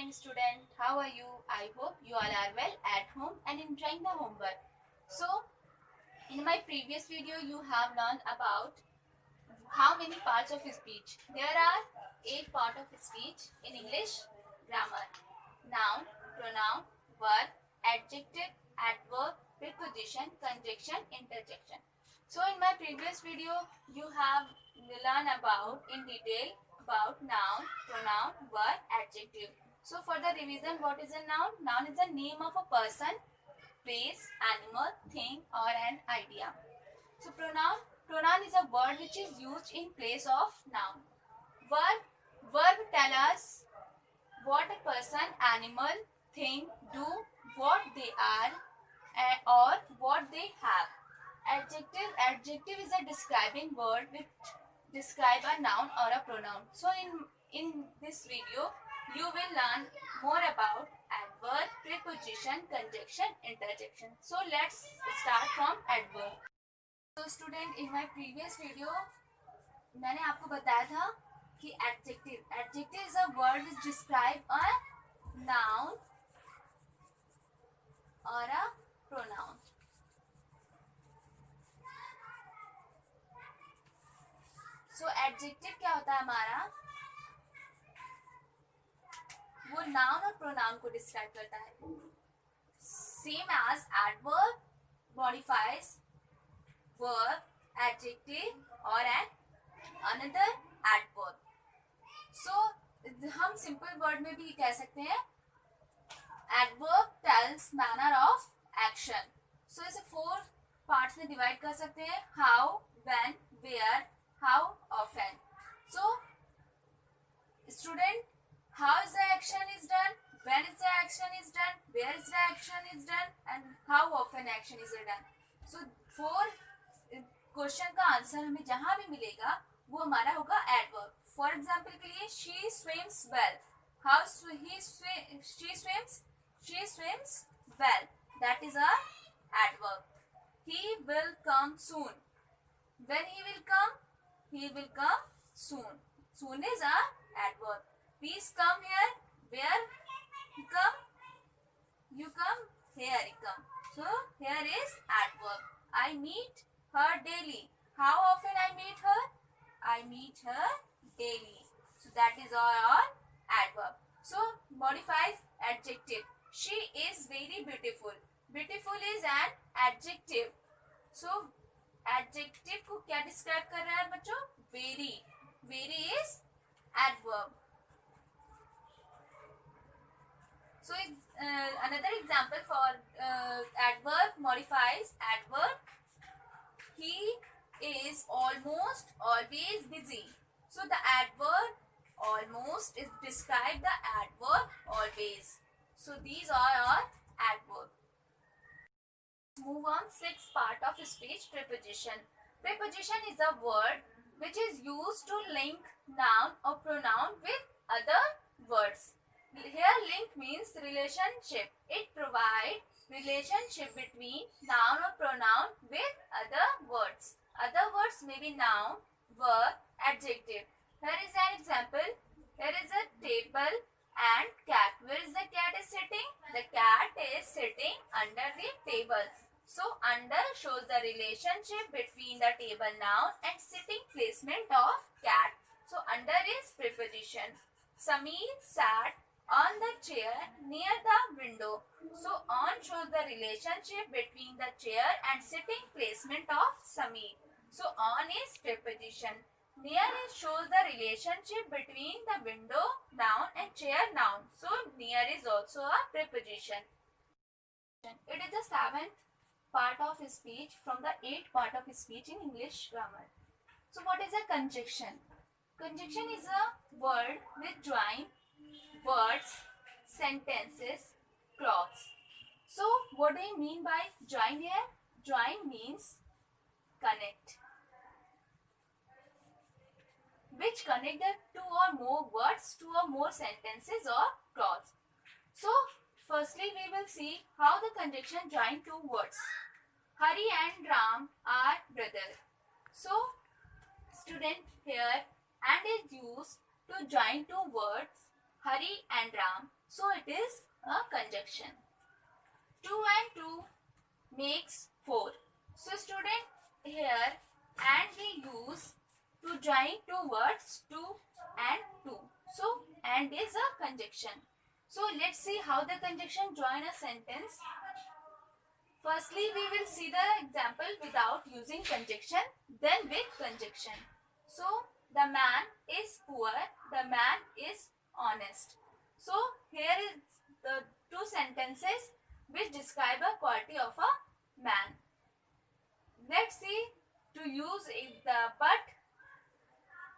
morning, student. How are you? I hope you all are well at home and enjoying the homework. So, in my previous video, you have learned about how many parts of speech. There are 8 parts of speech in English grammar: noun, pronoun, verb, adjective, adverb, preposition, conjunction, interjection. So in my previous video, you have learned about in detail about noun, pronoun, verb, adjective. So for the revision, what is a noun? Noun is the name of a person, place, animal, thing, or an idea. So pronoun is a word which is used in place of noun. Verb tell us what a person, animal, thing do, what they are, or what they have. Adjective is a describing word which describe a noun or a pronoun. So in this video, you will learn more about adverb, preposition, conjunction, interjection. So let's start from adverb. So student, in my previous video, मैंने आपको बताया था कि adjective is a word which describe a noun और a pronoun. So adjective क्या होता है हमारा? वो नाउन और प्रोनाउन को डिस्क्राइब करता है. Same as adverb modifies verb, adjective और एन अनदर एडवर्ब. सो हम सिंपल वर्ड में भी कह सकते हैं adverb tells manner of action. So इसे 4 पार्ट्स में डिवाइड कर सकते हैं: how, when, where, how, often. So student, how is the action is done, when is the action is done, where is the action is done, and how often action is done. So 4 question का answer हमें जहां भी मिलेगा वो हमारा होगा adverb. For example के लिए she swims well. How she swims well, that is a adverb. He will come soon. When he will come soon. Soon is a adverb. Please come here. Where you come? You come. Here you come. So here is adverb. I meet her daily. How often I meet her? I meet her daily. So that is all adverb. So modifies adjective. She is very beautiful. Beautiful is an adjective. So adjective को क्या describe कर रहा है बच्चों? Very. Very is adverb. So another example for adverb modifies adverb. He is almost always busy. So the adverb almost is describe the adverb always. So these are all adverb. Move on, 6th part of speech, preposition. Preposition is a word which is used to link noun or pronoun with other words. Here link means relationship. It provides relationship between noun or pronoun with other words. Other words may be noun, verb, adjective. Here is an example. Here is a table and cat. Where is the cat is sitting? The cat is sitting under the table. So under shows the relationship between the table noun and sitting placement of cat. So under is preposition. Sameer sat on the chair near the window. So on shows the relationship between the chair and sitting placement of Sameer. So on is preposition. Near is shows the relationship between the window noun and chair noun. So near is also a preposition. It is the 7th part of speech from the 8th part of speech in English grammar. So what is a conjunction? Conjunction is a word with join words, sentences, clauses. So what do you mean by join here? Join means connect, which connect the 2 or more words, 2 or more sentences or clause. So firstly we will see how the conjunction join 2 words. Hari and Ram are brothers. So student, here and is used to join 2 words Hari and Ram. So it is a conjunction. 2 and 2 makes 4. So student, here and we use to join two words 2 and 2. So and is a conjunction. So let's see how the conjunction join a sentence. Firstly, we will see the example without using conjunction, then with conjunction. So the man is poor, the man is honest. So here is the two sentences which describe a quality of a man. Let's see to use the but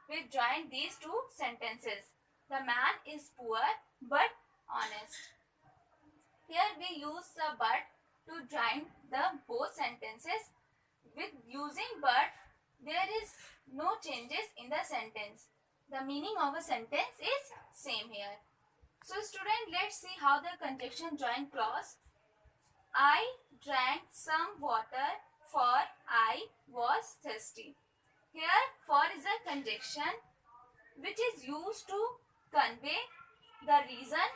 we join these two sentences. The man is poor but honest. Here we use the but to join the both sentences. With using but, there is no changes in the sentence. The meaning of a sentence is same here. So student, let's see how the conjunction join clause. I drank some water for I was thirsty. Here for is a conjunction which is used to convey the reason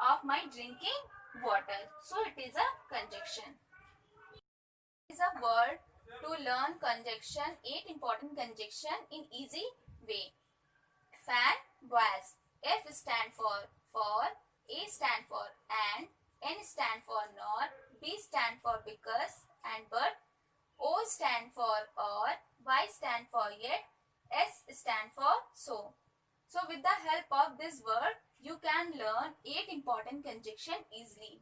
of my drinking water. So it is a conjunction. It is a word to learn conjunction, 8 important conjunction in easy way. Fan, was. F stand for, A stand for and, N stand for nor, B stand for because and but, O stand for or, Y stand for yet, S stand for so. So with the help of this word, you can learn 8 important conjunction easily.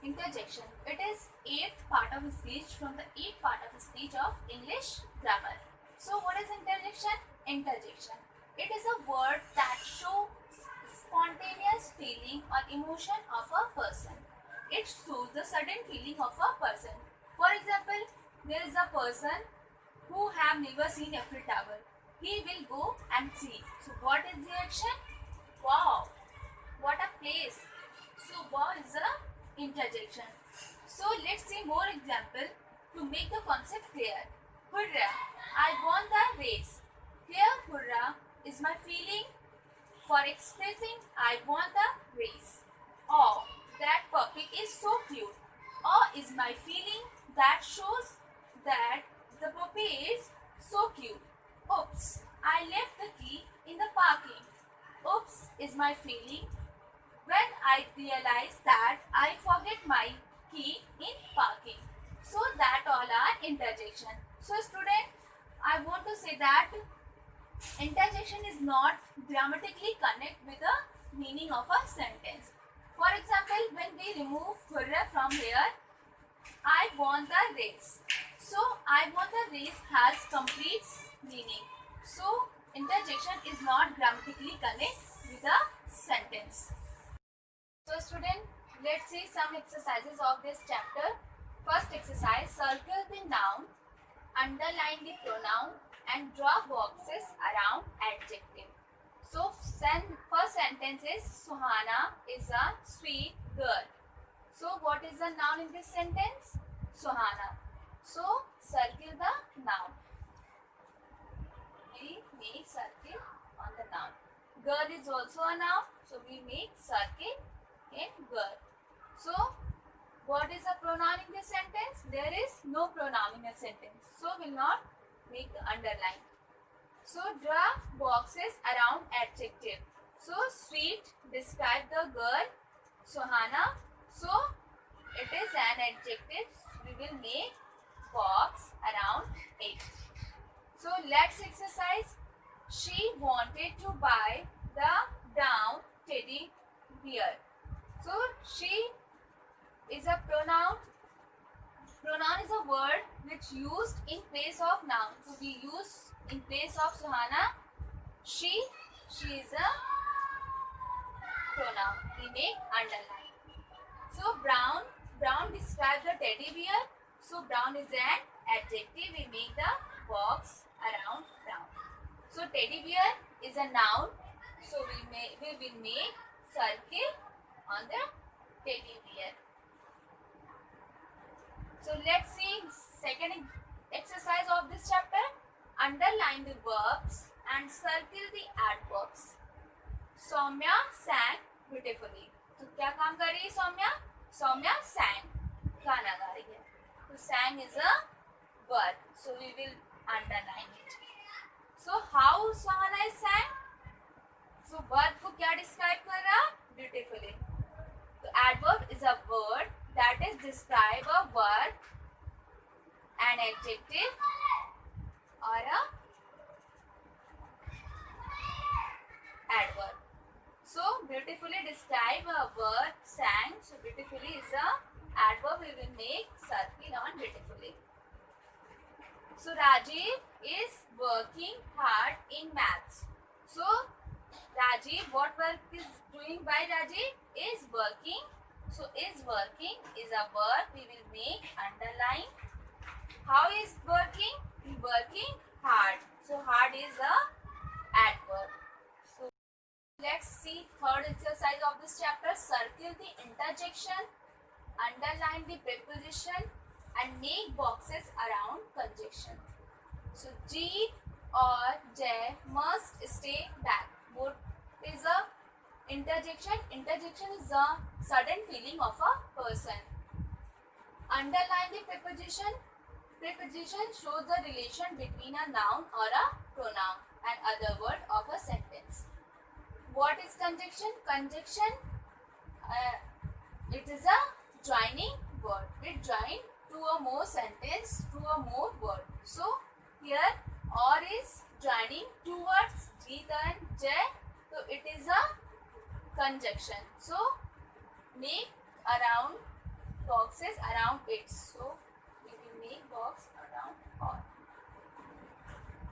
Interjection. It is 8th part of speech from the 8th part of speech of English grammar. So what is interjection? Interjection. It is a word that shows spontaneous feeling or emotion of a person. It shows the sudden feeling of a person. For example, there is a person who have never seen Eiffel Tower. He will go and see. So what is the action? Wow, what a place. So wow is a interjection. So let's see more example to make the concept clear. Hurrah, I won the race. Here hurrah is my feeling for expressing I won the race. Oh, that puppy is so cute. Oh is my feeling that shows that the puppy is so cute. Oops, I left the key in the parking. Oops is my feeling when I realize that I forget my key in parking. So that all are interjection. So student, I want to say that interjection is not grammatically connect with the meaning of a sentence. For example, when we remove hurrah from here, I won the race. So I won the race has complete meaning. So interjection is not grammatically connect with the sentence. So student, let's see some exercises of this chapter. First exercise, circle the noun, underline the pronoun and draw boxes around adjective. So first sentence is Suhana is a sweet girl. So what is the noun in this sentence? Suhana. So circle the noun. We make circle on the noun. Girl is also a noun. So we make circle in girl. So what is the pronoun in this sentence? There is no pronoun in a sentence. So will not make the underline. So draw boxes around adjective. So sweet describe the girl Suhana. So it is an adjective. We will make box around it. So let's exercise. She wanted to buy the brown teddy bear. So she is a pronoun. Pronoun is a word which used in place of noun. So we use in place of Suhana. She is a pronoun. We make underline. So brown describes the teddy bear. So brown is an adjective. We make the box around brown. So teddy bear is a noun. So we will make circle on the teddy bear. So let's see second exercise of this chapter. Underline the verbs and circle the adverbs. Saumya sang beautifully. तो क्या काम कर रही है Saumya? Saumya sang, गाना गा रही है. तो sang is a verb, so we will underline it. So how Sahana is sang? So verb को क्या describe कर रहा? Beautifully. तो adverb is a word that is describe a verb, an adjective or a adverb. So beautifully describe a verb sang. So beautifully is a adverb. We will make circle on beautifully. So Rajiv is working hard in maths. So Rajiv, what work is doing by Rajiv? Is working. So is working is a verb. We will make underline. How is working? He working hard. So hard is a adverb. So let's see third exercise of this chapter. Circle the interjection, underline the preposition and make boxes around conjunction. So G or J must stay back. What is a interjection? Interjection is a sudden feeling of a person. Underline the preposition. Preposition shows the relation between a noun or a pronoun and other word of a sentence. What is conjunction? Conjunction, it is a joining word. It join two or more sentence, two or more word. So here or is joining two words G and J. So it is a conjunction. So make around boxes around it. So we will make box around or.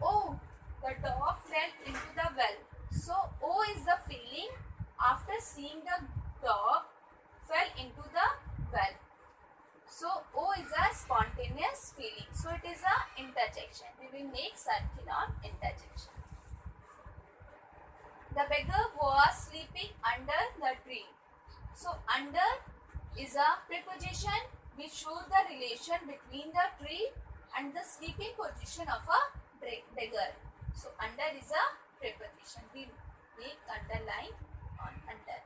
Oh, the dog fell into the well. So oh is the feeling after seeing the dog fell into the well. So oh is a spontaneous feeling. So it is a interjection. We will make circle on interjection. The beggar was sleeping under the tree. So under is a preposition which shows the relation between the tree and the sleeping position of a beggar. So under is a preposition. We make underline on under.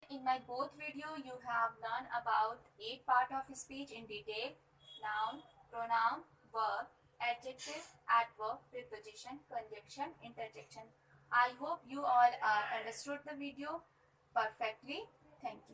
In my both video, you have learned about 8 part of speech in detail: noun, pronoun, verb, adjective, adverb, preposition, conjunction, interjection. I hope you all understood the video perfectly. Thank you.